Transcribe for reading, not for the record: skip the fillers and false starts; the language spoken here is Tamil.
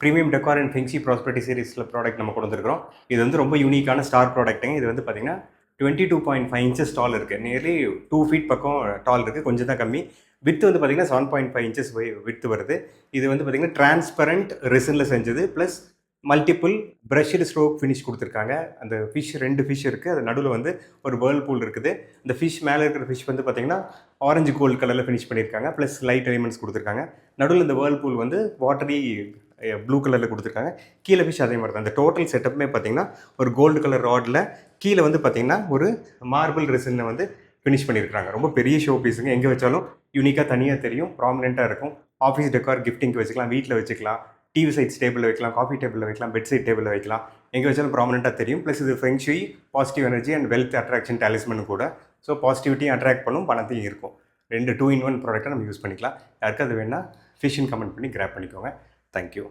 ப்ரீமியம் டெக்கார் அண்ட் ஃபெங்ஷி ப்ராஸ்பரிட்டி சீரிஸில் ப்ராடக்ட் நம்ம கொண்டு வந்திருக்கிறோம். இது வந்து ரொம்ப யூனிக்கான ஸ்டார் ப்ராடக்ட்டுங்க. இது வந்து பார்த்தீங்கன்னா 22.5 இன்ச்சஸ் டால் இருக்குது. நியர்லி 2 ஃபீட் பக்கம் டால் இருக்குது, கொஞ்சம் தான் கம்மி. வித்து வந்து பார்த்தீங்கன்னா 7.5 இன்ச்சஸ் வித்து வருது. இது வந்து பார்த்தீங்கன்னா டிரான்ஸ்பரண்ட் ரெசினில் செஞ்சது, plus multiple brushed stroke finish கொடுத்துருக்காங்க. அந்த ஃபிஷ் 2 ஃபிஷ் இருக்குது, அது நடுவில் வந்து ஒரு வேர்ல் பூல் இருக்குது. இந்த ஃபிஷ் மேலே இருக்கிற ஃபிஷ் வந்து பார்த்தீங்கன்னா ஆரஞ்சு கோல்டு கலரில் ஃபினிஷ் பண்ணியிருக்காங்க, ப்ளஸ் லைட் எலிமெண்ட்ஸ் கொடுத்துருக்காங்க. நடுவில் இந்த வேர்ல் பூல் வந்து வாட்டரி ப்ளூ கலரில் கொடுத்துருக்காங்க. கீழே ஃபிஷ் அதே மாதிரி தான். அந்த டோட்டல் செட்டப்புமே பார்த்தீங்கன்னா ஒரு கோல்டு கலர் ராடில் கீழே வந்து பார்த்தீங்கன்னா ஒரு மார்பிள் ரெசினை வந்து ஃபினிஷ் பண்ணியிருக்காங்க. ரொம்ப பெரிய ஷோ பீஸுங்க. எங்கே வச்சாலும் யூனிக்காக தனியாக தெரியும், ப்ராமினெண்ட்டாக இருக்கும். ஆஃபீஸ் டெக்கார் கிஃப்டிங்க்கு வச்சுக்கலாம், வீட்டில் வச்சுக்கலாம், டிவி சைட்ஸ் டேபிளில் வைக்கலாம், காஃபி டேபிளில் வைக்கலாம், பெட் சைட் டேபிளில் வைக்கலாம். எங்கே வச்சாலும் ப்ராமினெண்ட்டாக தெரியும். ப்ளஸ் இது feng shui, positive energy and wealth attraction talisman கூட. ஸோ பாசிட்டிவிட்டியும் அட்ராக்ட் பண்ணும், பணத்தையும் இருக்கும். 2 2-in-1 ப்ராடக்ட்டை நம்ம யூஸ் பண்ணிக்கலாம். யாருக்கு அது வேணால் ஃபிஷ்ன்னு கமெண்ட் பண்ணி கிராப் பண்ணிக்கோங்க. தேங்க்யூ.